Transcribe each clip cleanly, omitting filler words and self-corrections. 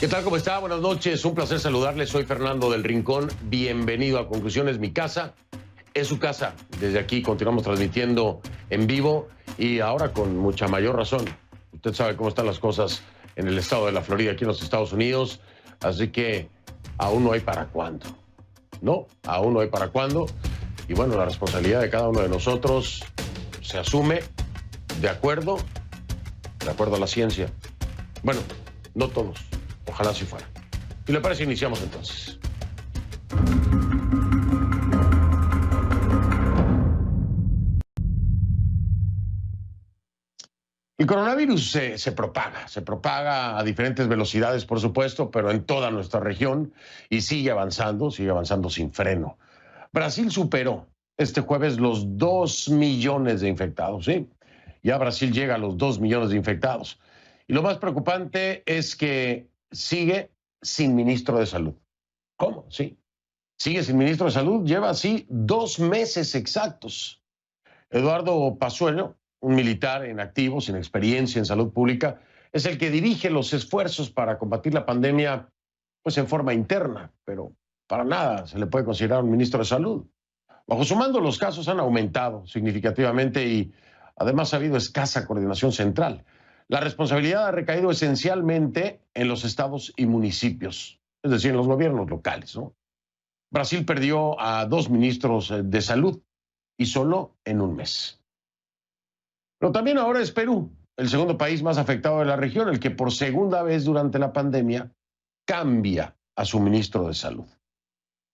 ¿Qué tal? ¿Cómo está? Buenas noches. Un placer saludarles. Soy Fernando del Rincón. Bienvenido a Conclusiones, mi casa. Es su casa. Desde aquí continuamos transmitiendo en vivo y ahora con mucha mayor razón. Usted sabe cómo están las cosas en el estado de la Florida, aquí en los Estados Unidos. Así que aún no hay para cuándo. No, aún no hay para cuándo. Y bueno, la responsabilidad de cada uno de nosotros se asume de acuerdo a la ciencia. Bueno, no todos. Ojalá si fuera. Si le parece, iniciamos entonces. El coronavirus se propaga a diferentes velocidades, por supuesto, pero en toda nuestra región y sigue avanzando sin freno. Brasil superó este jueves los 2 millones de infectados, ¿sí? Ya Brasil llega a los 2 millones de infectados. Y lo más preocupante es que sigue sin ministro de salud. ¿Cómo? Sí. Sigue sin ministro de salud, lleva así 2 meses exactos. Eduardo Pazuello, un militar en activo, sin experiencia en salud pública, es el que dirige los esfuerzos para combatir la pandemia, pues en forma interna, pero para nada se le puede considerar un ministro de salud. Bajo su mando, los casos han aumentado significativamente y además ha habido escasa coordinación central. La responsabilidad ha recaído esencialmente en los estados y municipios, es decir, en los gobiernos locales, ¿no? Brasil perdió a 2 ministros de salud y solo en un mes. Pero también ahora es Perú, el segundo país más afectado de la región, el que por segunda vez durante la pandemia cambia a su ministro de salud.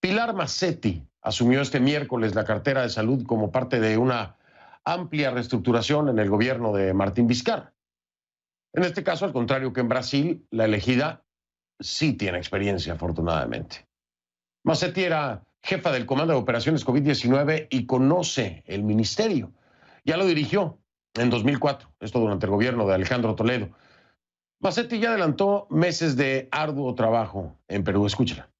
Pilar Macetti asumió este miércoles la cartera de salud como parte de una amplia reestructuración en el gobierno de Martín Vizcarra. En este caso, al contrario que en Brasil, la elegida sí tiene experiencia, afortunadamente. Macetti era jefa del Comando de Operaciones COVID-19 y conoce el ministerio. Ya lo dirigió en 2004, esto durante el gobierno de Alejandro Toledo. Macetti ya adelantó meses de arduo trabajo en Perú. Escúchala.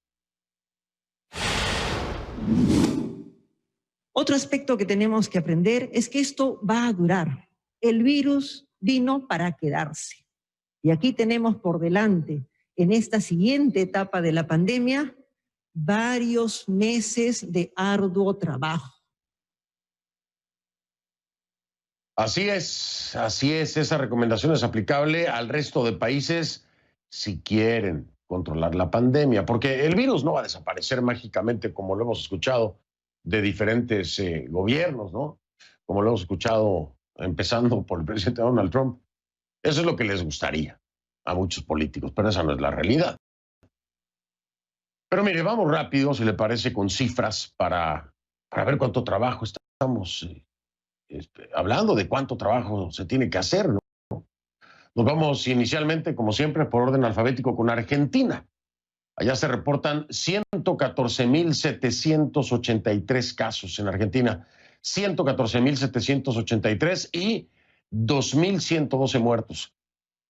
Otro aspecto que tenemos que aprender es que esto va a durar. El virus vino para quedarse. Y aquí tenemos por delante, en esta siguiente etapa de la pandemia, varios meses de arduo trabajo. Así es, esa recomendación es aplicable al resto de países si quieren controlar la pandemia, porque el virus no va a desaparecer mágicamente como lo hemos escuchado de diferentes gobiernos, ¿no? Como lo hemos escuchado empezando por el presidente Donald Trump. Eso es lo que les gustaría a muchos políticos, pero esa no es la realidad. Pero mire, vamos rápido, si le parece, con cifras para ver cuánto trabajo estamos hablando, de cuánto trabajo se tiene que hacer, ¿no? Nos vamos inicialmente, como siempre, por orden alfabético con Argentina. Allá se reportan 114,783 casos en Argentina, 114,783 y 2,112 muertos.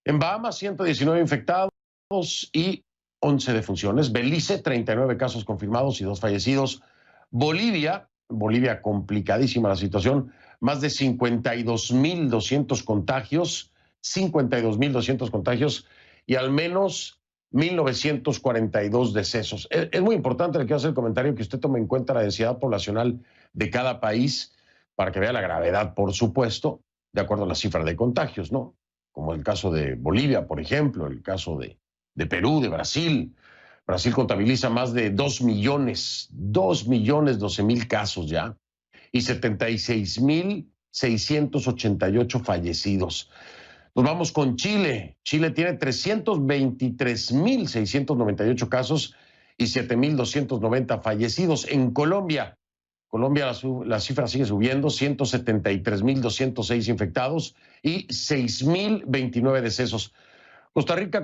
En Bahamas, 119 infectados y 11 defunciones. Belice, 39 casos confirmados y 2 fallecidos. Bolivia, complicadísima la situación, más de 52,200 contagios, 52,200 contagios y al menos 1,942 decesos. Es muy importante, le quiero hacer el comentario, que usted tome en cuenta la densidad poblacional de cada país para que vea la gravedad, por supuesto, de acuerdo a las cifras de contagios, ¿no? Como el caso de Bolivia, por ejemplo, el caso de Perú, de Brasil. Brasil contabiliza más de 2,012,000 casos ya y 76,688 fallecidos. Nos vamos con Chile. Chile tiene 323,698 casos y 7,290 fallecidos. En Colombia la cifra sigue subiendo, 173,206 infectados y 6,029 decesos. Costa Rica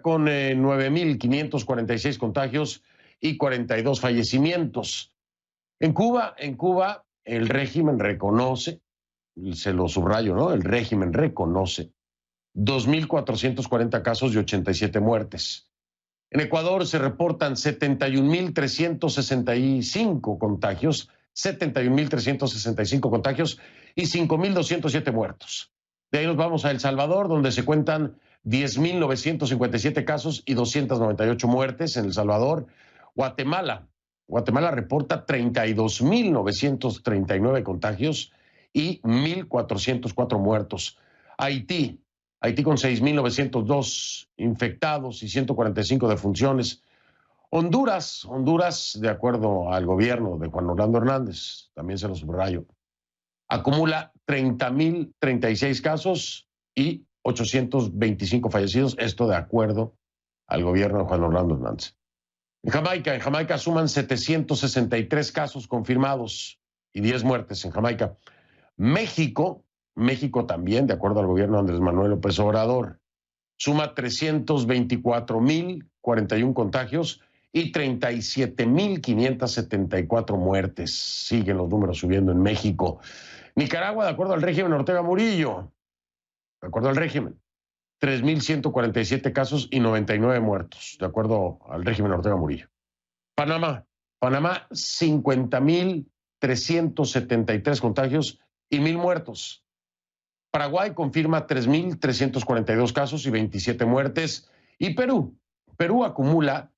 con 9,546 contagios y 42 fallecimientos. En Cuba, el régimen reconoce, se lo subrayo, ¿no? El régimen reconoce 2,440 casos y 87 muertes. En Ecuador se reportan 71,365 contagios, 71,365 contagios y 5,207 muertos. De ahí nos vamos a El Salvador, donde se cuentan 10.957 casos y 298 muertes. En El Salvador, Guatemala reporta 32.939 contagios y 1.404 muertos. Haití con 6.902 infectados y 145 defunciones. Honduras, de acuerdo al gobierno de Juan Orlando Hernández, también se lo subrayo, acumula 30.036 casos y 825 fallecidos, esto de acuerdo al gobierno de Juan Orlando Hernández. En Jamaica suman 763 casos confirmados y 10 muertes en Jamaica. México también, de acuerdo al gobierno de Andrés Manuel López Obrador, suma 324.041 contagios y 37.574 muertes. Siguen los números subiendo en México. Nicaragua, de acuerdo al régimen Ortega Murillo, 3.147 casos y 99 muertos, de acuerdo al régimen Ortega Murillo. Panamá, 50.373 contagios y 1,000 muertos. Paraguay confirma 3.342 casos y 27 muertes. Y Perú acumula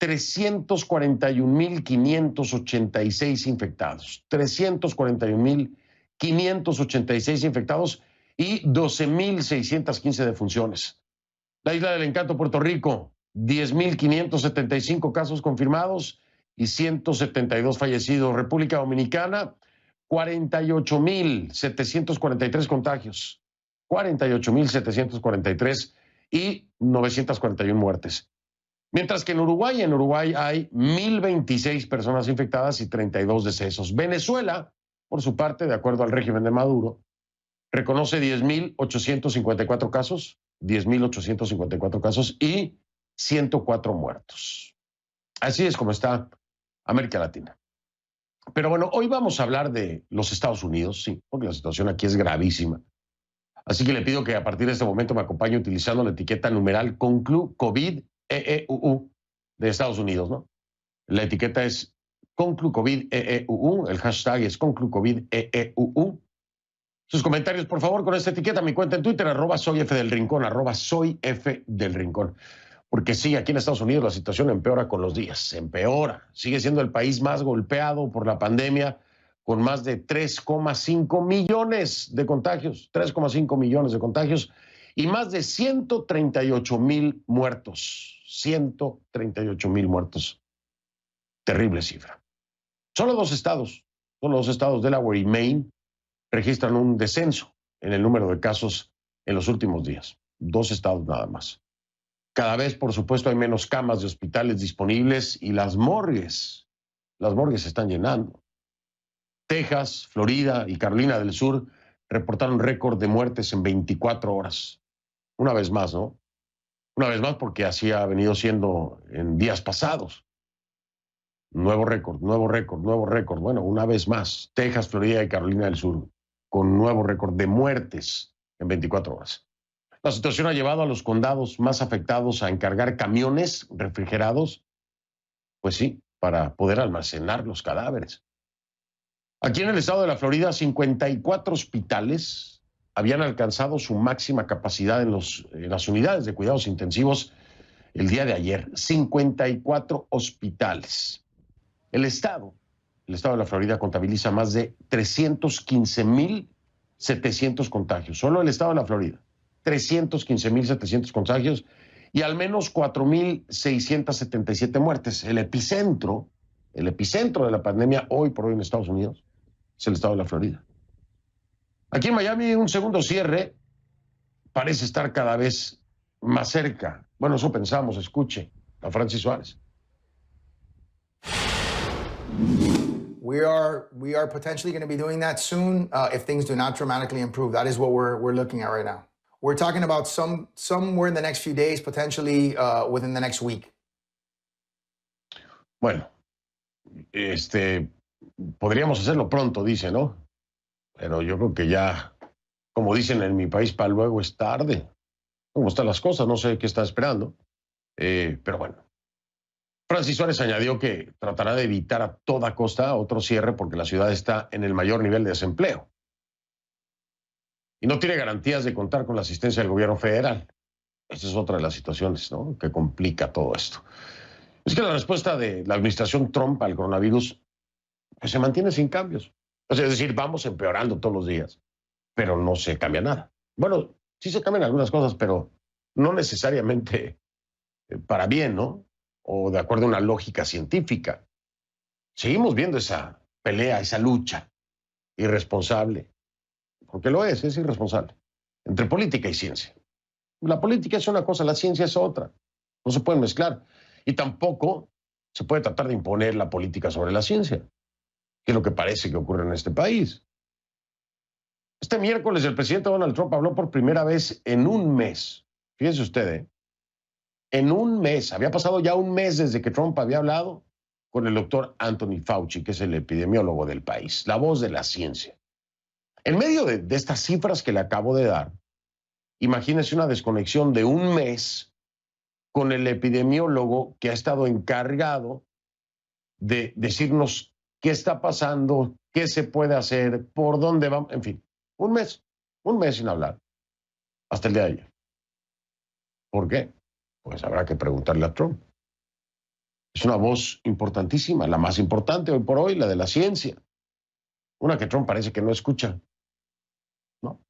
341.586 infectados. 341.586 infectados y 12.615 defunciones. La Isla del Encanto, Puerto Rico, 10.575 casos confirmados y 172 fallecidos. República Dominicana, 48.743 contagios, 48.743 y 941 muertes. Mientras que en Uruguay hay 1.026 personas infectadas y 32 decesos. Venezuela, por su parte, de acuerdo al régimen de Maduro, reconoce 10.854 casos y 104 muertos. Así es como está América Latina. Pero bueno, hoy vamos a hablar de los Estados Unidos, sí, porque la situación aquí es gravísima. Así que le pido que a partir de este momento me acompañe utilizando la etiqueta numeral Conclu COVID EEUU de Estados Unidos, ¿no? La etiqueta es Conclu COVID EEUU, el hashtag es Conclu COVID EEUU. Sus comentarios, por favor, con esta etiqueta, mi cuenta en Twitter, @soyfdelrincón, @soyfdelrincón. Porque sí, aquí en Estados Unidos la situación empeora con los días, empeora. Sigue siendo el país más golpeado por la pandemia, con más de 3,5 millones de contagios, 3,5 millones de contagios y más de 138,000 muertos. 138,000 muertos. Terrible cifra. Solo dos estados, Delaware y Maine, registran un descenso en el número de casos en los últimos días. 2 estados nada más. Cada vez, por supuesto, hay menos camas de hospitales disponibles y las morgues se están llenando. Texas, Florida y Carolina del Sur reportaron récord de muertes en 24 horas. Una vez más, ¿no? Una vez más porque así ha venido siendo en días pasados. Nuevo récord. Bueno, una vez más, Texas, Florida y Carolina del Sur con nuevo récord de muertes en 24 horas. La situación ha llevado a los condados más afectados a encargar camiones refrigerados, pues sí, para poder almacenar los cadáveres. Aquí en el estado de la Florida, 54 hospitales habían alcanzado su máxima capacidad en las unidades de cuidados intensivos el día de ayer. 54 hospitales. El estado de la Florida contabiliza más de 315.700 contagios. Solo el estado de la Florida. 315.700 contagios y al menos 4.677 muertes. El epicentro de la pandemia hoy por hoy en Estados Unidos es el estado de la Florida. Aquí en Miami, un segundo cierre parece estar cada vez más cerca. Bueno, eso pensamos. Escuche a Francis Suárez. We are potentially going to be doing that soon if things do not dramatically improve. That is what we're looking at right now. We're talking about somewhere in the next few days, potentially within the next week. Bueno, podríamos hacerlo pronto, dice, ¿no? Pero yo creo que ya, como dicen en mi país, para luego es tarde. ¿Cómo están las cosas? No sé qué está esperando. Pero bueno. Francis Suárez añadió que tratará de evitar a toda costa otro cierre porque la ciudad está en el mayor nivel de desempleo. Y no tiene garantías de contar con la asistencia del gobierno federal. Esa es otra de las situaciones, ¿no?, que complica todo esto. Es que la respuesta de la administración Trump al coronavirus pues, se mantiene sin cambios. O sea, es decir, vamos empeorando todos los días, pero no se cambia nada. Bueno, sí se cambian algunas cosas, pero no necesariamente para bien, ¿no? O de acuerdo a una lógica científica. Seguimos viendo esa pelea, esa lucha irresponsable, porque lo es irresponsable, entre política y ciencia. La política es una cosa, la ciencia es otra. No se pueden mezclar. Y tampoco se puede tratar de imponer la política sobre la ciencia, que es lo que parece que ocurre en este país. Este miércoles el presidente Donald Trump habló por primera vez en un mes. Fíjese usted, en un mes. Había pasado ya un mes desde que Trump había hablado con el doctor Anthony Fauci, que es el epidemiólogo del país, la voz de la ciencia. En medio de estas cifras que le acabo de dar, imagínese una desconexión de un mes con el epidemiólogo que ha estado encargado de decirnos qué está pasando, qué se puede hacer, por dónde vamos, en fin, un mes sin hablar, hasta el día de ayer. ¿Por qué? Pues habrá que preguntarle a Trump. Es una voz importantísima, la más importante hoy por hoy, la de la ciencia. Una que Trump parece que no escucha, ¿no?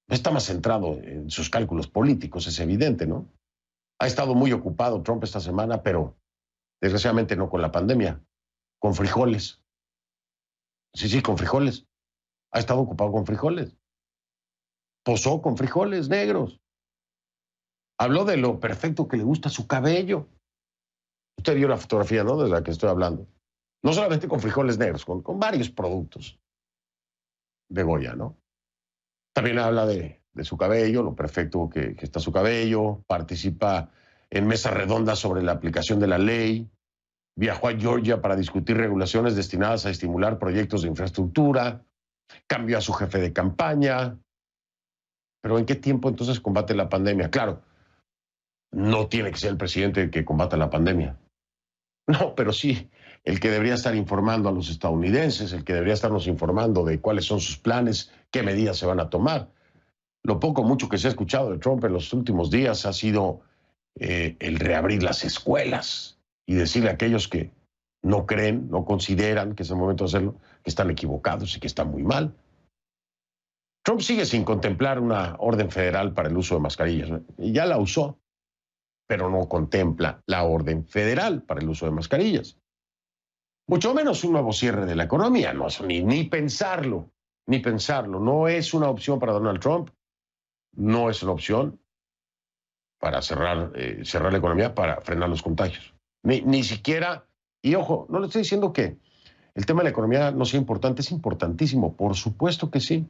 Está más centrado en sus cálculos políticos, es evidente, ¿no? Ha estado muy ocupado Trump esta semana, pero desgraciadamente no con la pandemia, con frijoles. Sí, con frijoles. Ha estado ocupado con frijoles. Posó con frijoles negros. Habló de lo perfecto que le gusta su cabello. Usted vio la fotografía, ¿no?, de la que estoy hablando. No solamente con frijoles negros, con varios productos de Goya, ¿no? También habla de su cabello, lo perfecto que está su cabello. Participa en mesas redondas sobre la aplicación de la ley. Viajó a Georgia para discutir regulaciones destinadas a estimular proyectos de infraestructura. Cambió a su jefe de campaña. Pero ¿en qué tiempo entonces combate la pandemia? Claro, no tiene que ser el presidente el que combata la pandemia. No, pero sí el que debería estar informando a los estadounidenses, el que debería estarnos informando de cuáles son sus planes, qué medidas se van a tomar. Lo poco mucho que se ha escuchado de Trump en los últimos días ha sido el reabrir las escuelas y decirle a aquellos que no creen, no consideran que es el momento de hacerlo, que están equivocados y que están muy mal. Trump sigue sin contemplar una orden federal para el uso de mascarillas, ¿no? Y ya la usó, pero no contempla la orden federal para el uso de mascarillas. Mucho menos un nuevo cierre de la economía, no, ni pensarlo, ni pensarlo. No es una opción para Donald Trump, no es una opción para cerrar la economía, para frenar los contagios. Ni siquiera, y ojo, no le estoy diciendo que el tema de la economía no sea importante, es importantísimo, por supuesto que sí.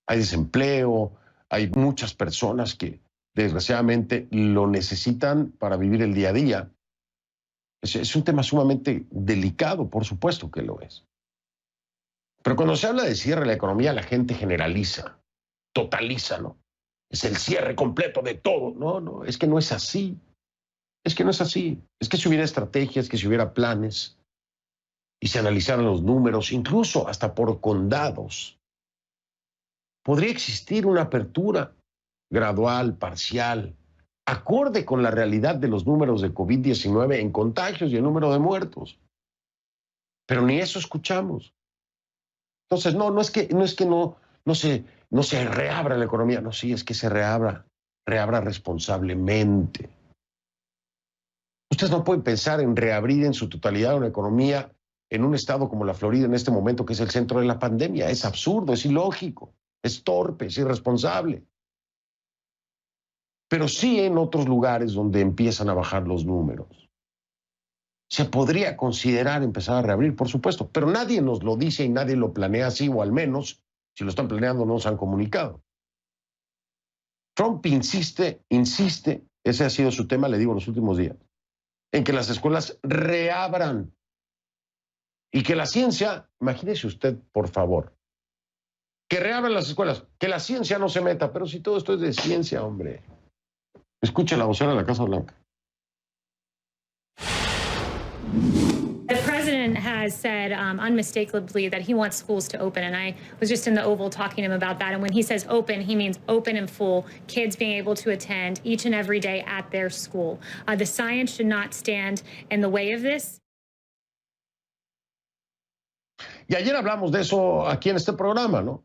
Hay desempleo, hay muchas personas que desgraciadamente lo necesitan para vivir el día a día. Es un tema sumamente delicado, por supuesto que lo es. Pero cuando se habla de cierre de la economía, la gente generaliza, totaliza, ¿no? Es el cierre completo de todo. No, es que no es así. Es que no es así. Es que si hubiera estrategias, que si hubiera planes y se analizaran los números, incluso hasta por condados, podría existir una apertura gradual, parcial, acorde con la realidad de los números de COVID-19 en contagios y el número de muertos. Pero ni eso escuchamos. Entonces, no es que no se reabra la economía, no, sí, es que se reabra responsablemente. Ustedes no pueden pensar en reabrir en su totalidad una economía en un estado como la Florida en este momento, que es el centro de la pandemia. Es absurdo, es ilógico, es torpe, es irresponsable. Pero sí en otros lugares donde empiezan a bajar los números. Se podría considerar empezar a reabrir, por supuesto, pero nadie nos lo dice y nadie lo planea así, o al menos, si lo están planeando, no nos han comunicado. Trump insiste, ese ha sido su tema, le digo, en los últimos días, en que las escuelas reabran y que la ciencia, imagínese usted, por favor, que reabran las escuelas, que la ciencia no se meta, pero si todo esto es de ciencia, hombre. Escuche la vocera de la Casa Blanca. The president has said unmistakably that he wants schools to open. And I was just in the Oval talking to him about that. And when he says open, he means open and full, kids being able to attend each and every day at their school. The science should not stand in the way of this. Y ayer hablamos de eso aquí en este programa, ¿no?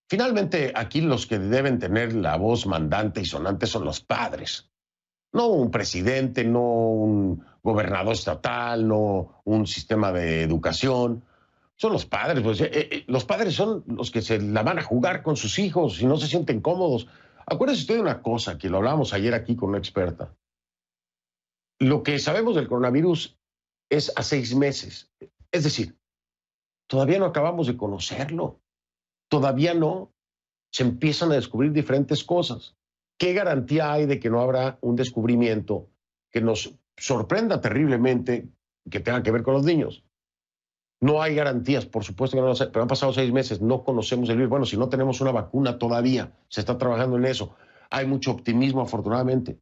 Finalmente, aquí los que deben tener la voz mandante y sonante son los padres. No un presidente, no un gobernador estatal, no un sistema de educación. Son los padres. Pues, los padres son los que se la van a jugar con sus hijos y no se sienten cómodos. Acuérdese usted de una cosa, que lo hablábamos ayer aquí con una experta. Lo que sabemos del coronavirus es a 6 meses. Es decir, todavía no acabamos de conocerlo. Todavía no. Se empiezan a descubrir diferentes cosas. ¿Qué garantía hay de que no habrá un descubrimiento que nos sorprenda terriblemente que tenga que ver con los niños? No hay garantías, por supuesto que no lo sé, pero han pasado 6 meses, no conocemos el virus. Bueno, si no tenemos una vacuna todavía, se está trabajando en eso. Hay mucho optimismo, afortunadamente,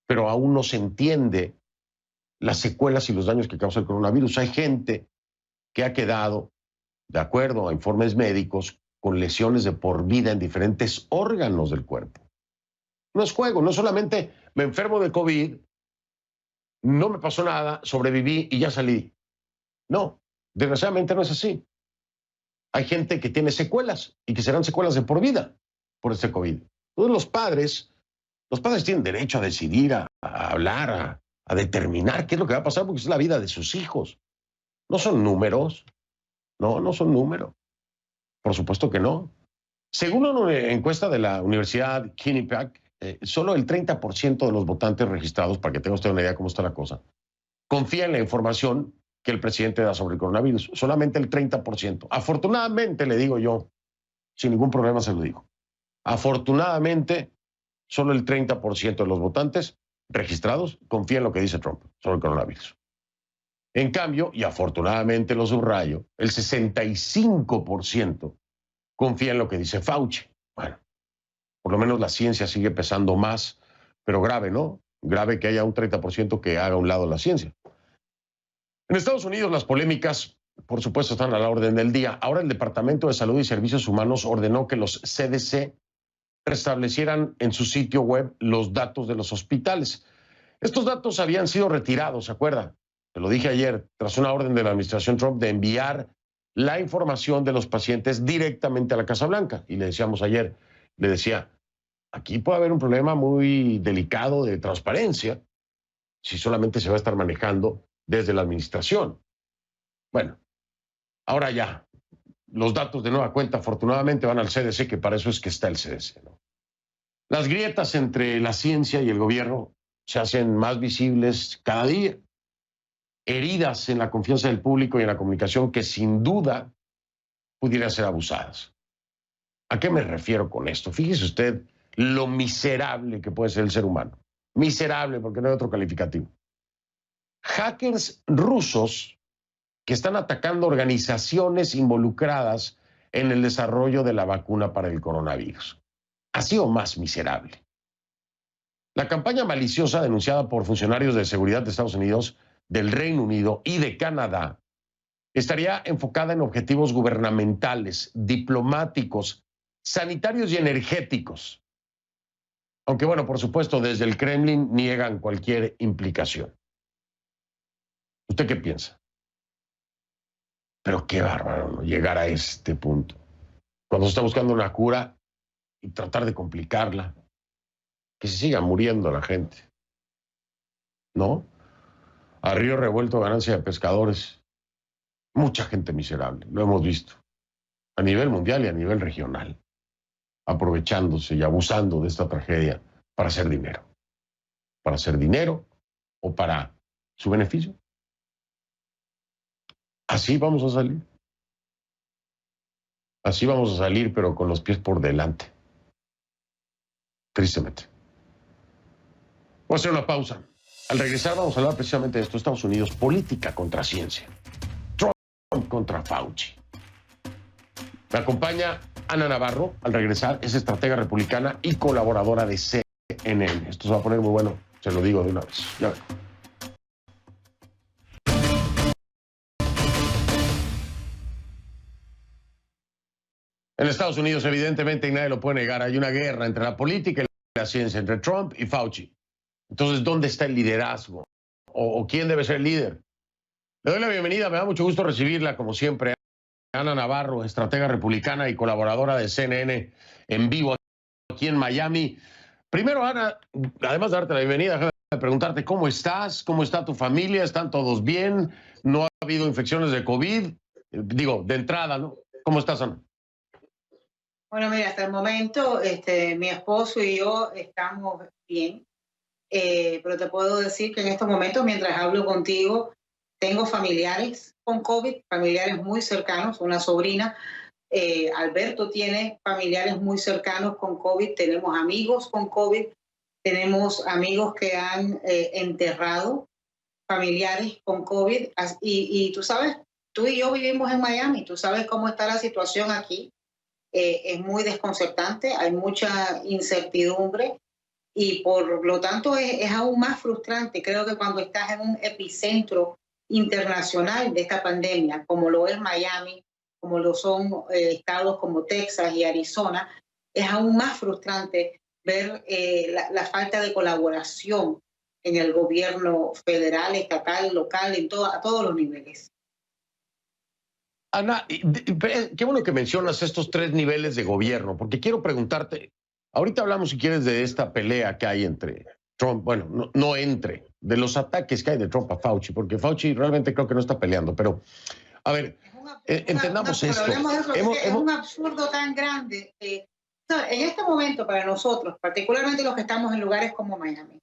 pero aún no se entiende las secuelas y los daños que causa el coronavirus. Hay gente que ha quedado, de acuerdo a informes médicos, con lesiones de por vida en diferentes órganos del cuerpo. No es juego, no solamente me enfermo de COVID, no me pasó nada, sobreviví y ya salí. No, desgraciadamente no es así. Hay gente que tiene secuelas y que serán secuelas de por vida por este COVID. Todos los padres tienen derecho a decidir, a hablar, a determinar qué es lo que va a pasar porque es la vida de sus hijos. No son números. No son números. Por supuesto que no. Según una encuesta de la Universidad Quinnipiac, solo el 30% de los votantes registrados, para que tenga usted una idea de cómo está la cosa, confía en la información que el presidente da sobre el coronavirus. Solamente el 30%. Afortunadamente, le digo yo, sin ningún problema se lo digo. Afortunadamente, solo el 30% de los votantes registrados confía en lo que dice Trump sobre el coronavirus. En cambio, y afortunadamente lo subrayo, el 65% confía en lo que dice Fauci. Bueno, por lo menos la ciencia sigue pesando más, pero grave, ¿no? Grave que haya un 30% que haga a un lado la ciencia. En Estados Unidos las polémicas, por supuesto, están a la orden del día. Ahora el Departamento de Salud y Servicios Humanos ordenó que los CDC restablecieran en su sitio web los datos de los hospitales. Estos datos habían sido retirados, ¿se acuerda? Te lo dije ayer, tras una orden de la administración Trump de enviar la información de los pacientes directamente a la Casa Blanca. Y le decíamos ayer, le decía, aquí puede haber un problema muy delicado de transparencia si solamente se va a estar manejando desde la administración. Bueno, ahora ya, los datos de nueva cuenta afortunadamente van al CDC, que para eso es que está el CDC, ¿no? Las grietas entre la ciencia y el gobierno se hacen más visibles cada día. Heridas en la confianza del público y en la comunicación que sin duda pudieran ser abusadas. ¿A qué me refiero con esto? Fíjese usted lo miserable que puede ser el ser humano. Miserable, porque no hay otro calificativo. Hackers rusos que están atacando organizaciones involucradas en el desarrollo de la vacuna para el coronavirus. Así o más miserable. La campaña maliciosa denunciada por funcionarios de seguridad de Estados Unidos, del Reino Unido y de Canadá estaría enfocada en objetivos gubernamentales, diplomáticos, sanitarios y energéticos. Aunque, bueno, por supuesto, desde el Kremlin niegan cualquier implicación. ¿Usted qué piensa? Pero qué bárbaro, ¿no? Llegar a este punto. Cuando se está buscando una cura y tratar de complicarla, que se siga muriendo la gente. ¿No? A río revuelto, ganancia de pescadores. Mucha gente miserable, lo hemos visto. A nivel mundial y a nivel regional. Aprovechándose y abusando de esta tragedia para hacer dinero. Para hacer dinero o para su beneficio. Así vamos a salir. Así vamos a salir, pero con los pies por delante. Tristemente. Voy a hacer una pausa. Al regresar vamos a hablar precisamente de esto. Estados Unidos, política contra ciencia. Trump contra Fauci. Me acompaña Ana Navarro. Al regresar, es estratega republicana y colaboradora de CNN. Esto se va a poner muy bueno, se lo digo de una vez. Ya ven. En Estados Unidos, evidentemente, y nadie lo puede negar, hay una guerra entre la política y la ciencia, entre Trump y Fauci. Entonces, ¿dónde está el liderazgo? ¿O quién debe ser el líder? Le doy la bienvenida, me da mucho gusto recibirla, como siempre, Ana Navarro, estratega republicana y colaboradora de CNN en vivo aquí en Miami. Primero, Ana, además de darte la bienvenida, déjame preguntarte cómo estás, cómo está tu familia, ¿están todos bien? ¿No ha habido infecciones de COVID? Digo, de entrada, ¿no? ¿Cómo estás, Ana? Bueno, mira, hasta el momento mi esposo y yo estamos bien, pero te puedo decir que en estos momentos, mientras hablo contigo, tengo familiares con COVID, familiares muy cercanos, una sobrina. Alberto tiene familiares muy cercanos con COVID, tenemos amigos con COVID, tenemos amigos que han enterrado familiares con COVID. Y tú sabes, tú y yo vivimos en Miami, tú sabes cómo está la situación aquí. Es muy desconcertante, hay mucha incertidumbre y por lo tanto es aún más frustrante. Creo que cuando estás en un epicentro internacional de esta pandemia, como lo es Miami, como lo son estados como Texas y Arizona, es aún más frustrante ver la falta de colaboración en el gobierno federal, estatal, local, a todos los niveles. Ana, qué bueno que mencionas estos tres niveles de gobierno, porque quiero preguntarte, ahorita hablamos si quieres de esta pelea que hay entre Trump, bueno, no entre, de los ataques que hay de Trump a Fauci, porque Fauci realmente creo que no está peleando, pero a ver, entendamos esto. Es un absurdo tan grande. En este momento para nosotros, particularmente los que estamos en lugares como Miami,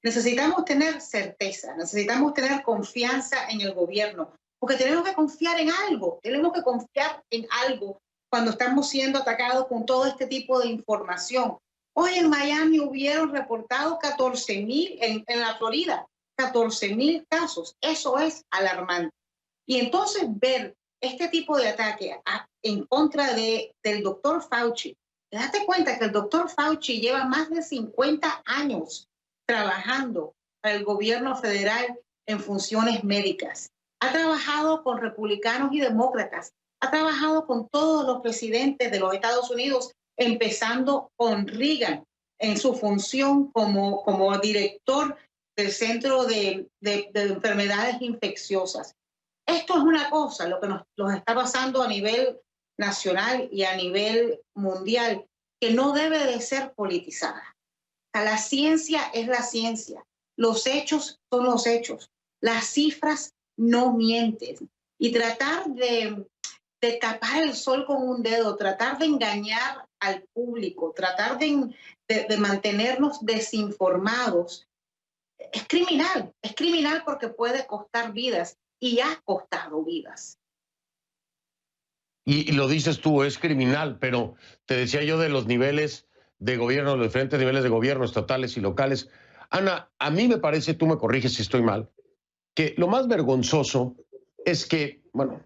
necesitamos tener certeza, necesitamos tener confianza en el gobierno, porque tenemos que confiar en algo, cuando estamos siendo atacados con todo este tipo de información. Hoy en Miami hubieron reportado 14,000, en la Florida, 14,000 casos. Eso es alarmante. Y entonces ver este tipo de ataque en contra del doctor Fauci, date cuenta que el doctor Fauci lleva más de 50 años trabajando para el gobierno federal en funciones médicas. Ha trabajado con republicanos y demócratas, ha trabajado con todos los presidentes de los Estados Unidos, empezando con Reagan en su función como director del Centro de Enfermedades Infecciosas. Esto es una cosa, lo que nos está pasando a nivel nacional y a nivel mundial, que no debe de ser politizada. O sea, la ciencia es la ciencia, los hechos son los hechos, las cifras no mienten. Y tratar de tapar el sol con un dedo, tratar de engañar al público, tratar de mantenernos desinformados, es criminal porque puede costar vidas y ha costado vidas. Y lo dices tú, es criminal, pero te decía yo de los niveles de gobierno, los diferentes niveles de gobierno, estatales y locales. Ana, a mí me parece, tú me corriges si estoy mal, que lo más vergonzoso es que, bueno,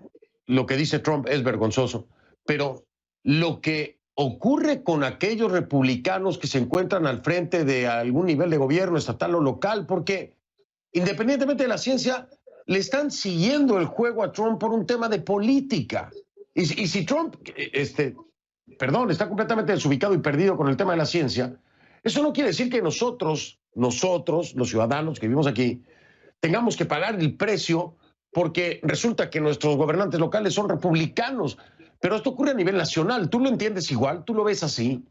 lo que dice Trump es vergonzoso, pero lo que ocurre con aquellos republicanos que se encuentran al frente de algún nivel de gobierno estatal o local, porque independientemente de la ciencia, le están siguiendo el juego a Trump por un tema de política. Y si Trump, está completamente desubicado y perdido con el tema de la ciencia, eso no quiere decir que nosotros, los ciudadanos que vivimos aquí, tengamos que pagar el precio porque resulta que nuestros gobernantes locales son republicanos. Pero esto ocurre a nivel nacional. ¿Tú lo entiendes igual? ¿Tú lo ves así?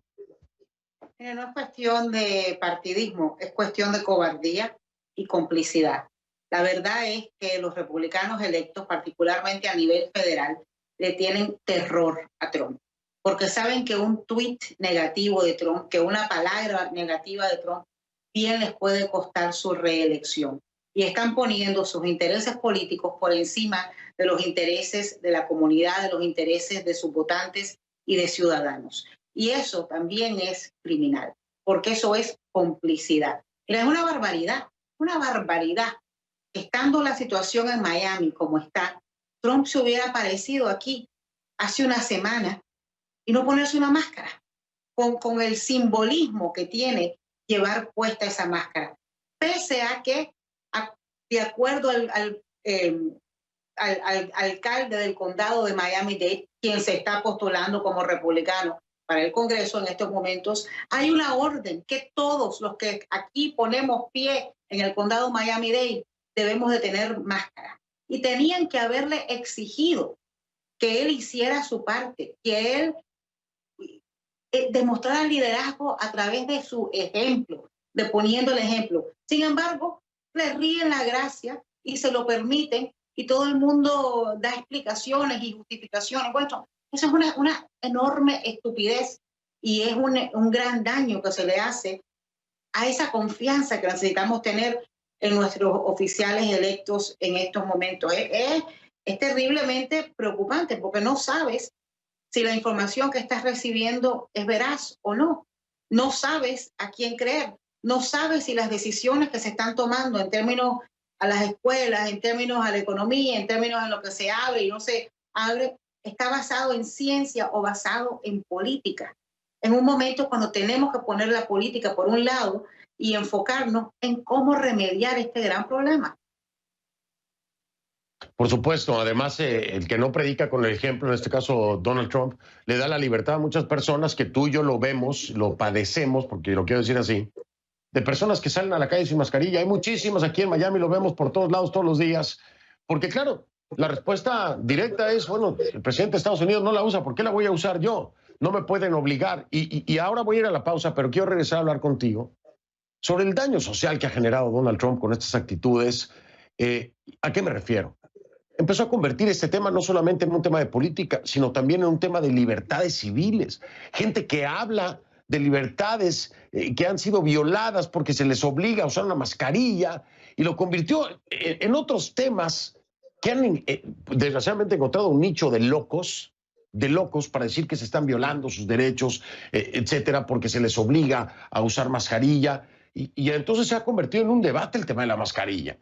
No es cuestión de partidismo, es cuestión de cobardía y complicidad. La verdad es que los republicanos electos, particularmente a nivel federal, le tienen terror a Trump, porque saben que un tuit negativo de Trump, que una palabra negativa de Trump, bien les puede costar su reelección. Y están poniendo sus intereses políticos por encima de los intereses de la comunidad, de los intereses de sus votantes y de ciudadanos. Y eso también es criminal, porque eso es complicidad. Mira, es una barbaridad. Estando la situación en Miami como está, Trump se hubiera aparecido aquí hace una semana y no ponerse una máscara, con el simbolismo que tiene llevar puesta esa máscara. Pese a que, de acuerdo al alcalde del condado de Miami-Dade, quien se está postulando como republicano para el Congreso en estos momentos. Hay una orden que todos los que aquí ponemos pie en el condado de Miami-Dade debemos de tener máscara. Y tenían que haberle exigido que él hiciera su parte, que él demostrara liderazgo a través de su ejemplo, de poniendo el ejemplo. Sin embargo, le ríen la gracia y se lo permiten y todo el mundo da explicaciones y justificaciones. Bueno, eso es una enorme estupidez y es un gran daño que se le hace a esa confianza que necesitamos tener en nuestros oficiales electos en estos momentos. Es terriblemente preocupante porque no sabes si la información que estás recibiendo es veraz o no. No sabes a quién creer. No sabes si las decisiones que se están tomando en términos a las escuelas, en términos a la economía, en términos en lo que se abre y no se abre, está basado en ciencia o basado en política. En un momento cuando tenemos que poner la política por un lado y enfocarnos en cómo remediar este gran problema. Por supuesto, además el que no predica con el ejemplo, en este caso Donald Trump, le da la libertad a muchas personas que tú y yo lo vemos, lo padecemos, porque lo quiero decir así, de personas que salen a la calle sin mascarilla. Hay muchísimas aquí en Miami, lo vemos por todos lados todos los días, porque claro, la respuesta directa es, bueno, el presidente de Estados Unidos no la usa, ¿por qué la voy a usar yo? No me pueden obligar. Y ahora voy a ir a la pausa, pero quiero regresar a hablar contigo sobre el daño social que ha generado Donald Trump con estas actitudes. ¿A qué me refiero? Empezó a convertir este tema no solamente en un tema de política, sino también en un tema de libertades civiles. Gente que habla de libertades que han sido violadas porque se les obliga a usar una mascarilla, y lo convirtió en otros temas que han desgraciadamente encontrado un nicho de locos para decir que se están violando sus derechos, etcétera, porque se les obliga a usar mascarilla. Y entonces se ha convertido en un debate el tema de la mascarilla.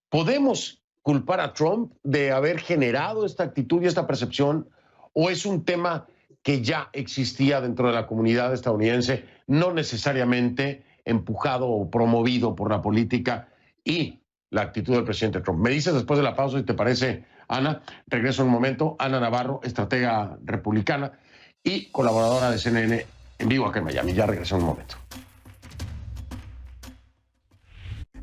¿Podemos culpar a Trump de haber generado esta actitud y esta percepción, o es un tema que ya existía dentro de la comunidad estadounidense, no necesariamente empujado o promovido por la política y la actitud del presidente Trump? Me dices después de la pausa si te parece, Ana. Regreso en un momento. Ana Navarro, estratega republicana y colaboradora de CNN en vivo acá en Miami. Ya regreso en un momento.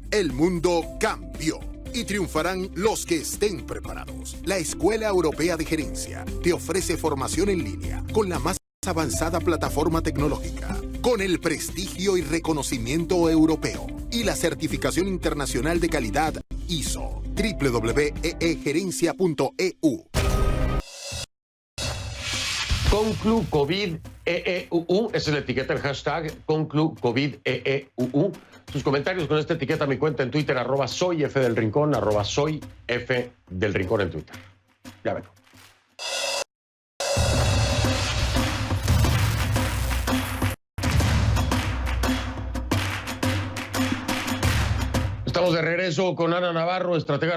El mundo cambió y triunfarán los que estén preparados. La Escuela Europea de Gerencia te ofrece formación en línea con la más avanzada plataforma tecnológica, con el prestigio y reconocimiento europeo y la certificación internacional de calidad ISO. www.eegerencia.eu. Conclu COVID EEUU, esa es la etiqueta, el hashtag Conclu COVID EEUU. Sus comentarios con esta etiqueta, mi cuenta en Twitter, @soyfdelrincón, @soyfdelrincón en Twitter. Ya vengo. Estamos de regreso con Ana Navarro, estratega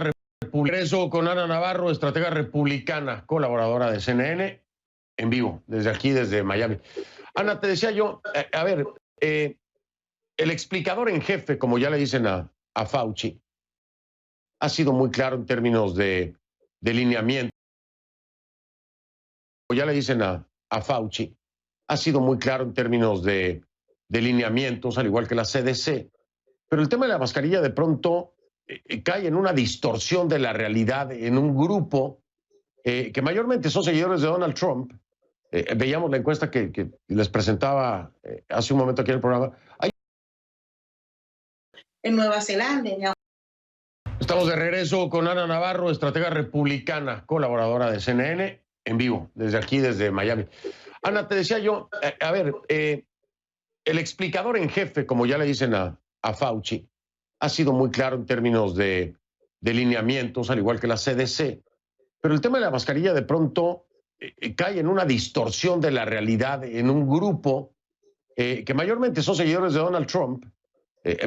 republicana, colaboradora de CNN, en vivo, desde aquí, desde Miami. Ana, te decía yo, el explicador en jefe, como ya le dicen a Fauci, ha sido muy claro en términos de lineamiento. Como ya le dicen a Fauci, ha sido muy claro en términos de lineamientos, al igual que la CDC. Pero el tema de la mascarilla de pronto cae en una distorsión de la realidad en un grupo que mayormente son seguidores de Donald Trump. Veíamos la encuesta que les presentaba hace un momento aquí en el programa. En Nueva Zelanda. Estamos de regreso con Ana Navarro, estratega republicana, colaboradora de CNN, en vivo, desde aquí, desde Miami. Ana, te decía yo, el explicador en jefe, como ya le dicen a Fauci, ha sido muy claro en términos de lineamientos, al igual que la CDC. Pero el tema de la mascarilla de pronto cae en una distorsión de la realidad en un grupo que mayormente son seguidores de Donald Trump.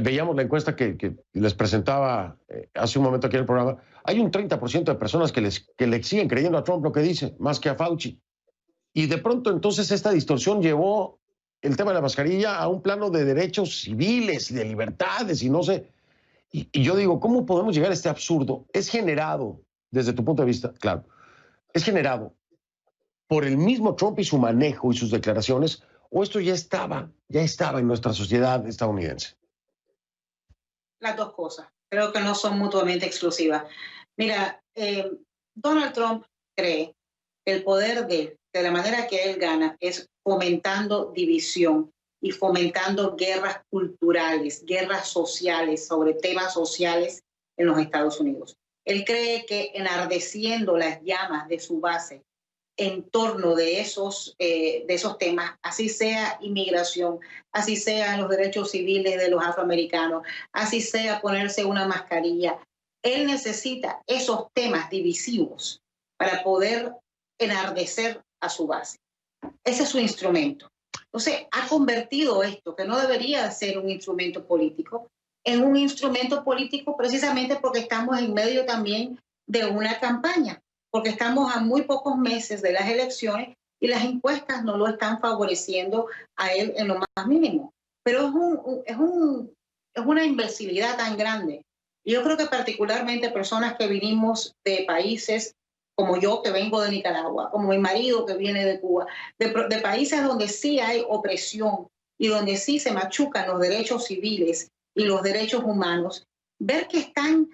Veíamos la encuesta que les presentaba hace un momento aquí en el programa. Hay un 30% de personas que le siguen creyendo a Trump lo que dice, más que a Fauci. Y de pronto entonces esta distorsión llevó el tema de la mascarilla a un plano de derechos civiles y de libertades y no sé. Y yo digo, ¿cómo podemos llegar a este absurdo? Es generado desde tu punto de vista, claro, es generado por el mismo Trump y su manejo y sus declaraciones, o esto ya estaba en nuestra sociedad estadounidense? Las dos cosas. Creo que no son mutuamente exclusivas. Mira, Donald Trump cree que el poder de la manera que él gana es fomentando división y fomentando guerras culturales, guerras sociales sobre temas sociales en los Estados Unidos. Él cree que enardeciendo las llamas de su base en torno de esos temas, así sea inmigración, así sean los derechos civiles de los afroamericanos, así sea ponerse una mascarilla. Él necesita esos temas divisivos para poder enardecer a su base. Ese es su instrumento. Entonces, ha convertido esto, que no debería ser un instrumento político, en un instrumento político precisamente porque estamos en medio también de una campaña, porque estamos a muy pocos meses de las elecciones y las encuestas no lo están favoreciendo a él en lo más mínimo. Pero es una imbecilidad tan grande. Y yo creo que particularmente personas que vinimos de países como yo, que vengo de Nicaragua, como mi marido que viene de Cuba, de países donde sí hay opresión y donde sí se machucan los derechos civiles y los derechos humanos, ver que están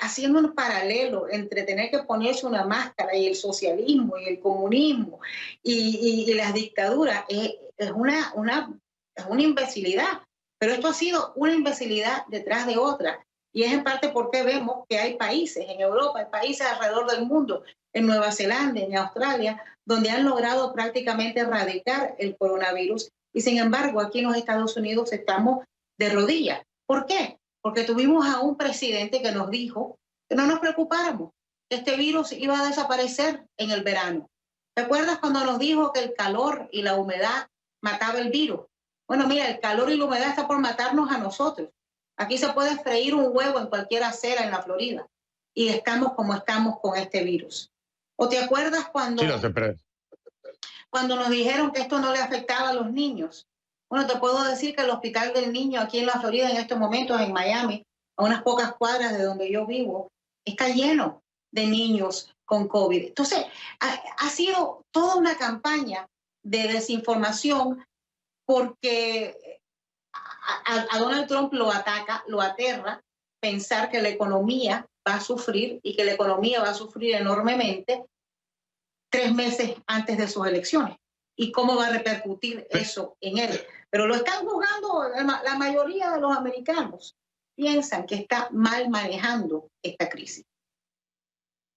haciendo un paralelo entre tener que ponerse una máscara y el socialismo y el comunismo y las dictaduras es una imbecilidad. Pero esto ha sido una imbecilidad detrás de otra. Y es en parte porque vemos que hay países en Europa, hay países alrededor del mundo, en Nueva Zelanda, en Australia, donde han logrado prácticamente erradicar el coronavirus. Y sin embargo, aquí en los Estados Unidos estamos de rodillas. ¿Por qué? Porque tuvimos a un presidente que nos dijo que no nos preocupáramos, que este virus iba a desaparecer en el verano. ¿Te acuerdas cuando nos dijo que el calor y la humedad mataba el virus? Bueno, mira, el calor y la humedad está por matarnos a nosotros. Aquí se puede freír un huevo en cualquier acera en la Florida y estamos como estamos con este virus. ¿O te acuerdas cuando nos dijeron que esto no le afectaba a los niños? Bueno, te puedo decir que el Hospital del Niño aquí en la Florida en estos momentos, en Miami, a unas pocas cuadras de donde yo vivo, está lleno de niños con COVID. Entonces, ha sido toda una campaña de desinformación porque a Donald Trump lo ataca, lo aterra, pensar que la economía va a sufrir y que la economía va a sufrir enormemente 3 meses antes de sus elecciones. ¿Y cómo va a repercutir eso en él? Pero lo están juzgando, la mayoría de los americanos piensan que está mal manejando esta crisis.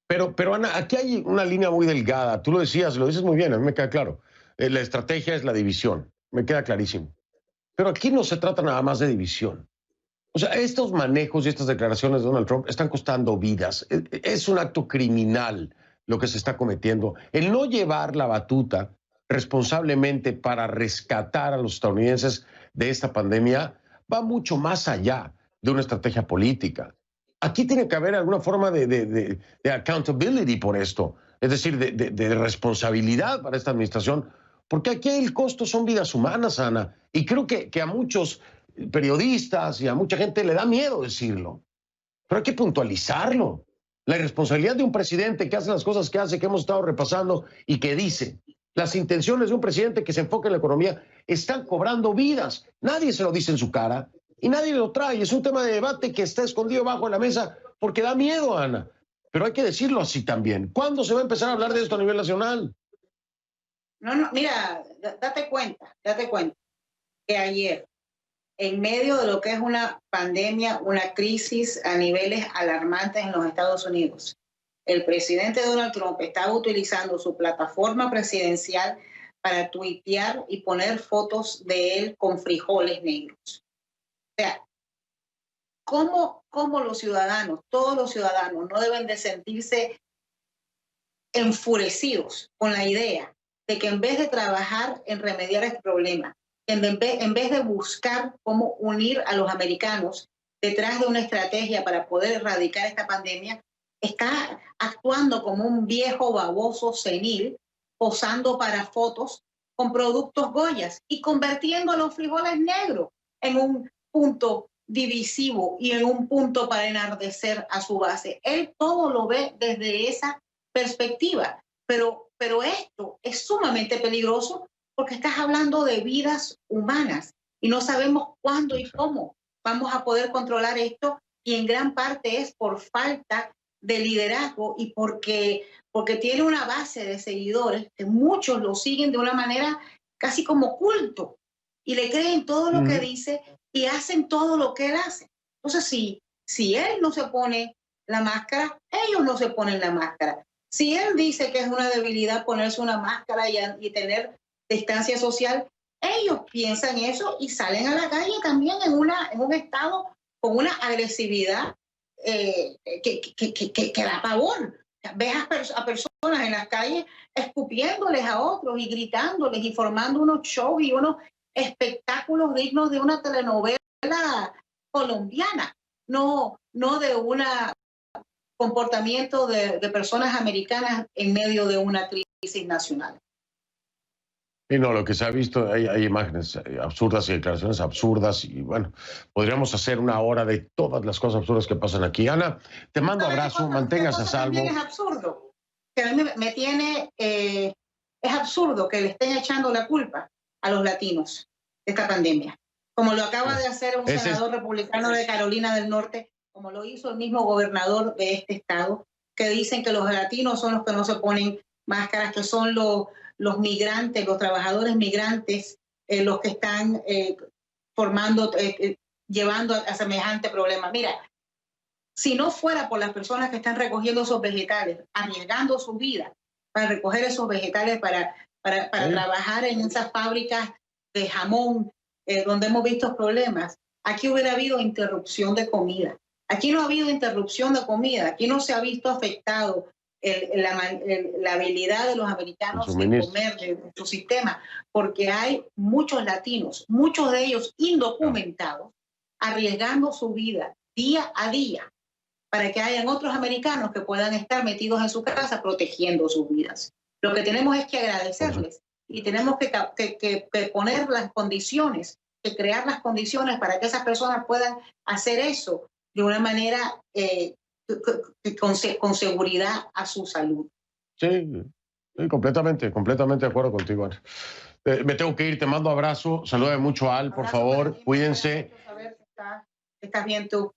Pero Ana, aquí hay una línea muy delgada. Tú lo decías, lo dices muy bien, a mí me queda claro. La estrategia es la división, me queda clarísimo. Pero aquí no se trata nada más de división. O sea, estos manejos y estas declaraciones de Donald Trump están costando vidas. Es un acto criminal lo que se está cometiendo. El no llevar la batuta responsablemente para rescatar a los estadounidenses de esta pandemia va mucho más allá de una estrategia política. Aquí tiene que haber alguna forma de accountability por esto, es decir, de responsabilidad para esta administración, porque aquí el costo son vidas humanas, Ana, y creo que a muchos periodistas y a mucha gente le da miedo decirlo, pero hay que puntualizarlo. La irresponsabilidad de un presidente que hace las cosas que hace, que hemos estado repasando y que dice, las intenciones de un presidente que se enfoca en la economía están cobrando vidas. Nadie se lo dice en su cara y nadie lo trae. Es un tema de debate que está escondido bajo la mesa porque da miedo, Ana. Pero hay que decirlo así también. ¿Cuándo se va a empezar a hablar de esto a nivel nacional? No, mira, date cuenta que ayer, en medio de lo que es una pandemia, una crisis a niveles alarmantes en los Estados Unidos, el presidente Donald Trump estaba utilizando su plataforma presidencial para tuitear y poner fotos de él con frijoles negros. O sea, ¿cómo los ciudadanos, todos los ciudadanos, no deben de sentirse enfurecidos con la idea de que en vez de trabajar en remediar este problema, en vez de buscar cómo unir a los americanos detrás de una estrategia para poder erradicar esta pandemia, está actuando como un viejo baboso senil, posando para fotos con productos Goyas y convirtiendo a los frijoles negros en un punto divisivo y en un punto para enardecer a su base. Él todo lo ve desde esa perspectiva, pero esto es sumamente peligroso porque estás hablando de vidas humanas y no sabemos cuándo y cómo vamos a poder controlar esto, y en gran parte es por falta de liderazgo y porque tiene una base de seguidores que muchos lo siguen de una manera casi como culto y le creen todo lo que dice y hacen todo lo que él hace. Entonces, si él no se pone la máscara, ellos no se ponen la máscara. Si él dice que es una debilidad ponerse una máscara y tener distancia social, ellos piensan eso y salen a la calle también en un estado con una agresividad que da pavor. Ves a personas en las calles escupiéndoles a otros y gritándoles y formando unos shows y unos espectáculos dignos de una telenovela colombiana, no de un comportamiento de personas americanas en medio de una crisis nacional. Y no, lo que se ha visto, hay imágenes absurdas y declaraciones absurdas, y bueno, podríamos hacer una hora de todas las cosas absurdas que pasan aquí. Ana, te mando abrazo, manténgase a salvo. También es absurdo, que a mí me tiene, es absurdo que le estén echando la culpa a los latinos de esta pandemia, como lo acaba de hacer un senador republicano de Carolina del Norte, como lo hizo el mismo gobernador de este estado, que dicen que los latinos son los que no se ponen máscaras, que son los migrantes, los trabajadores migrantes, los que están llevando a semejante problema. Mira, si no fuera por las personas que están recogiendo esos vegetales, arriesgando su vida para recoger esos vegetales, para trabajar en esas fábricas de jamón, donde hemos visto problemas, aquí hubiera habido interrupción de comida. Aquí no ha habido interrupción de comida, aquí no se ha visto afectado la habilidad de los americanos de comer de su sistema, porque hay muchos latinos, muchos de ellos indocumentados, arriesgando su vida día a día para que hayan otros americanos que puedan estar metidos en su casa protegiendo sus vidas. Lo que tenemos es que agradecerles y tenemos que poner las condiciones, que crear las condiciones para que esas personas puedan hacer eso de una manera con seguridad a su salud. Sí, completamente de acuerdo contigo, Ana. Me tengo que ir, te mando abrazo, saluda mucho a Al, por favor, cuídense. ¿Estás bien tú?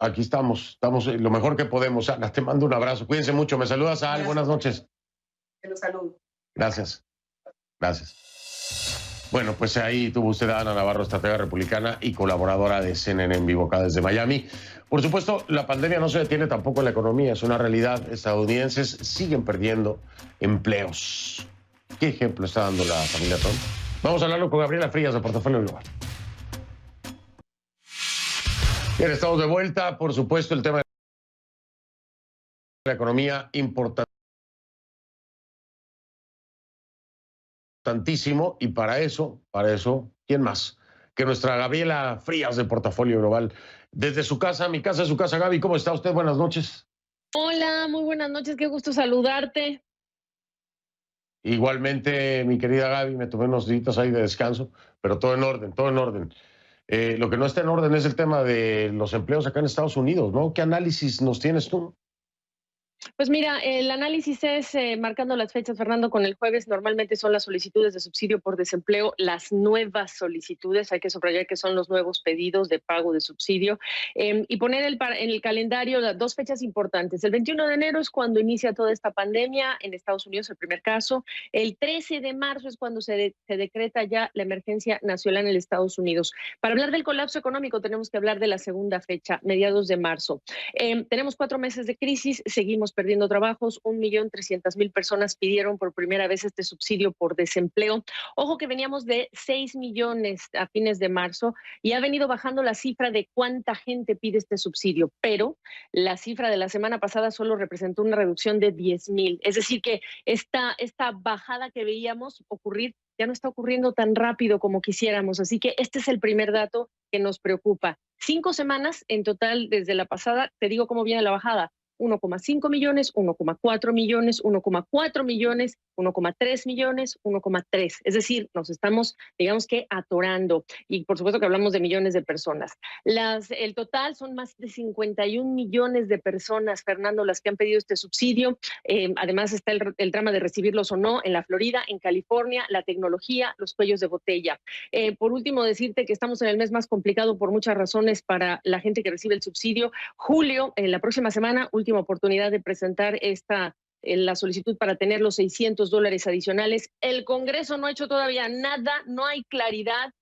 Aquí estamos lo mejor que podemos, Ana, te mando un abrazo, cuídense mucho, me saludas a Al, Gracias. buenas noches. Te lo saludo. Gracias. Bueno, pues ahí tuvo usted a Ana Navarro, estratega republicana y colaboradora de CNN en vivo acá desde Miami. Por supuesto, la pandemia no se detiene tampoco en la economía, es una realidad. Estadounidenses siguen perdiendo empleos. ¿Qué ejemplo está dando la familia Trump? Vamos a hablarlo con Gabriela Frías de Portafolio Global. Bien, estamos de vuelta. Por supuesto, el tema de la economía importantísimo, y para eso, ¿quién más que nuestra Gabriela Frías de Portafolio Global? Desde su casa, mi casa es su casa. Gaby, ¿cómo está usted? Buenas noches. Hola, muy buenas noches, qué gusto saludarte. Igualmente, mi querida Gaby, me tomé unos días ahí de descanso, pero todo en orden, todo en orden. Lo que no está en orden es el tema de los empleos acá en Estados Unidos, ¿no? ¿Qué análisis nos tienes tú? Pues mira, el análisis es marcando las fechas, Fernando, con el jueves. Normalmente son las solicitudes de subsidio por desempleo, las nuevas solicitudes, hay que subrayar que son los nuevos pedidos de pago de subsidio, y poner en el calendario las dos fechas importantes. El 21 de enero es cuando inicia toda esta pandemia en Estados Unidos, el primer caso. El 13 de marzo es cuando se decreta ya la emergencia nacional en Estados Unidos. Para hablar del colapso económico tenemos que hablar de la segunda fecha, mediados de marzo. Tenemos 4 meses de crisis, seguimos perdiendo trabajos, 1.300.000 personas pidieron por primera vez este subsidio por desempleo. Ojo que veníamos de 6 millones a fines de marzo y ha venido bajando la cifra de cuánta gente pide este subsidio, pero la cifra de la semana pasada solo representó una reducción de 10.000. Es decir que esta bajada que veíamos ocurrir ya no está ocurriendo tan rápido como quisiéramos. Así que este es el primer dato que nos preocupa. 5 semanas en total desde la pasada. Te digo cómo viene la bajada. 1,5 millones, 1,4 millones, 1,4 millones, 1,3 millones, 1,3. Es decir, nos estamos, digamos que, atorando. Y por supuesto que hablamos de millones de personas. El total son más de 51 millones de personas, Fernando, las que han pedido este subsidio. Además está el drama de recibirlos o no en la Florida, en California, la tecnología, los cuellos de botella. Por último, decirte que estamos en el mes más complicado por muchas razones para la gente que recibe el subsidio. Julio, la próxima semana, última oportunidad de presentar la solicitud para tener los $600 adicionales. El Congreso no ha hecho todavía nada, no hay claridad.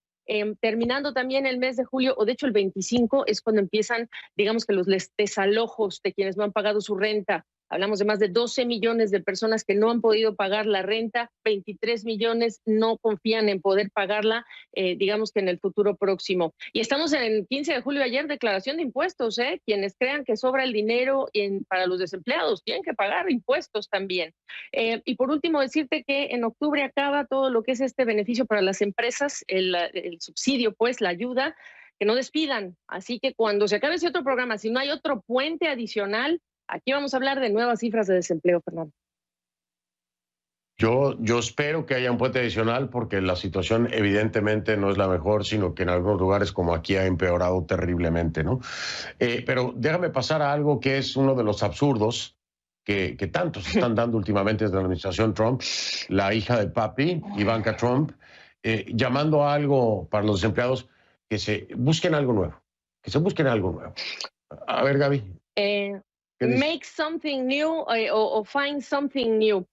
Terminando también el mes de julio, o de hecho el 25, es cuando empiezan, digamos que los desalojos de quienes no han pagado su renta. Hablamos de más de 12 millones de personas que no han podido pagar la renta, 23 millones no confían en poder pagarla, digamos que en el futuro próximo. Y estamos en el 15 de julio, ayer, declaración de impuestos, quienes crean que sobra el dinero para los desempleados, tienen que pagar impuestos también. Y por último, decirte que en octubre acaba todo lo que es este beneficio para las empresas, el subsidio, pues, la ayuda, que no despidan. Así que cuando se acabe ese otro programa, si no hay otro puente adicional, aquí vamos a hablar de nuevas cifras de desempleo, Fernando. Yo espero que haya un puente adicional porque la situación evidentemente no es la mejor, sino que en algunos lugares como aquí ha empeorado terriblemente, ¿no? Pero déjame pasar a algo que es uno de los absurdos que tantos están dando últimamente desde la administración Trump. La hija de papi, Ivanka Trump, llamando a algo para los desempleados que se busquen algo nuevo. Que se busquen algo nuevo. A ver, Gaby. Make something new o find something new.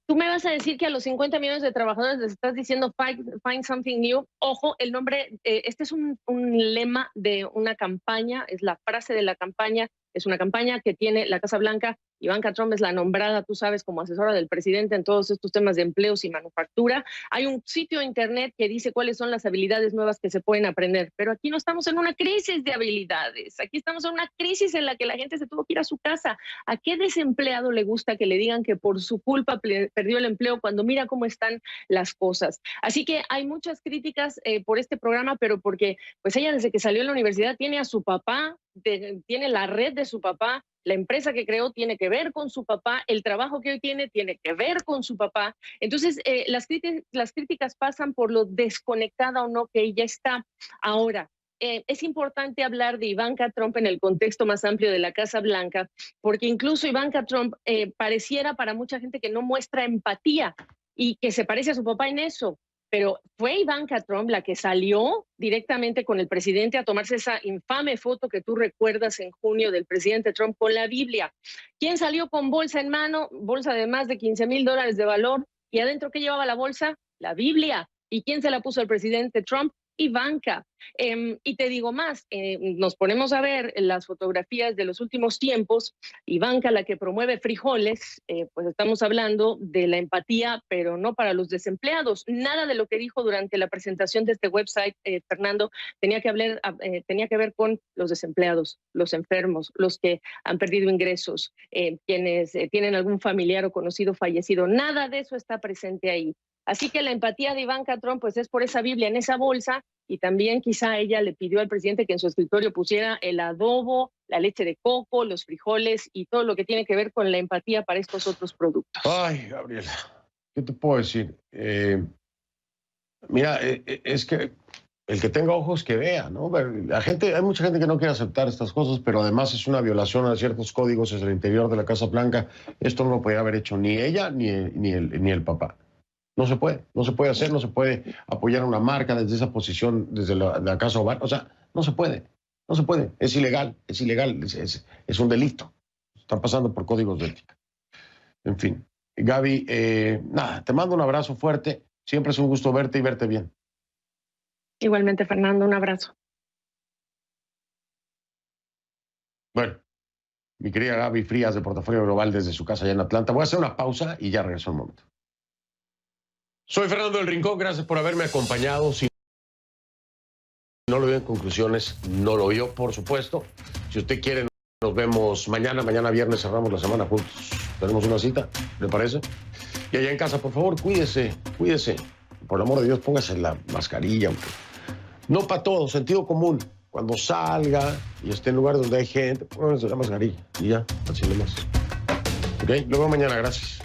Tú me vas a decir que a los 50 millones de trabajadores les estás diciendo find something new. Ojo, el nombre, este es un lema de una campaña, es la frase de la campaña, es una campaña que tiene la Casa Blanca. Ivanka Trump es la nombrada, tú sabes, como asesora del presidente en todos estos temas de empleos y manufactura. Hay un sitio de internet que dice cuáles son las habilidades nuevas que se pueden aprender, pero aquí no estamos en una crisis de habilidades, aquí estamos en una crisis en la que la gente se tuvo que ir a su casa. ¿A qué desempleado le gusta que le digan que por su culpa perdió el empleo cuando mira cómo están las cosas? Así que hay muchas críticas por este programa, pero porque pues ella desde que salió de la universidad tiene a su papá, tiene la red de su papá, la empresa que creó tiene que ver con su papá, el trabajo que hoy tiene que ver con su papá. Entonces, las críticas pasan por lo desconectada o no que ella está. Ahora, es importante hablar de Ivanka Trump en el contexto más amplio de la Casa Blanca, porque incluso Ivanka Trump pareciera para mucha gente que no muestra empatía y que se parece a su papá en eso. Pero fue Ivanka Trump la que salió directamente con el presidente a tomarse esa infame foto que tú recuerdas en junio del presidente Trump con la Biblia. ¿Quién salió con bolsa en mano? Bolsa de más de $15,000 de valor. ¿Y adentro qué llevaba la bolsa? La Biblia. ¿Y quién se la puso al presidente Trump? Ivanka. Y te digo más, nos ponemos a ver las fotografías de los últimos tiempos. Ivanka, la que promueve frijoles, pues estamos hablando de la empatía, pero no para los desempleados. Nada de lo que dijo durante la presentación de este website, Fernando, tenía que ver con los desempleados, los enfermos, los que han perdido ingresos, quienes tienen algún familiar o conocido fallecido. Nada de eso está presente ahí. Así que la empatía de Ivanka Trump pues es por esa Biblia en esa bolsa, y también quizá ella le pidió al presidente que en su escritorio pusiera el adobo, la leche de coco, los frijoles y todo lo que tiene que ver con la empatía para estos otros productos. Ay, Gabriela, ¿qué te puedo decir? Mira, es que el que tenga ojos que vea, ¿no? Hay mucha gente que no quiere aceptar estas cosas, pero además es una violación a ciertos códigos desde el interior de la Casa Blanca. Esto no lo podía haber hecho ni ella ni el papá. No se puede hacer, no se puede apoyar a una marca desde esa posición, desde la Casa Oval. O sea, no se puede, es ilegal, es un delito. Están pasando por códigos de ética. En fin, Gaby, nada, te mando un abrazo fuerte, siempre es un gusto verte y verte bien. Igualmente, Fernando, un abrazo. Bueno, mi querida Gaby Frías de Portafolio Global desde su casa allá en Atlanta. Voy a hacer una pausa y ya regreso un momento. Soy Fernando del Rincón, gracias por haberme acompañado. Si no lo vio en conclusiones, no lo vio, por supuesto. Si usted quiere, nos vemos mañana viernes, cerramos la semana juntos. Tenemos una cita, ¿le parece? Y allá en casa, por favor, cuídese. Por el amor de Dios, póngase la mascarilla. No para todo, sentido común. cuando salga y esté en lugares donde hay gente, pónganse la mascarilla y ya, así nomás. ¿Ok? Luego mañana, gracias.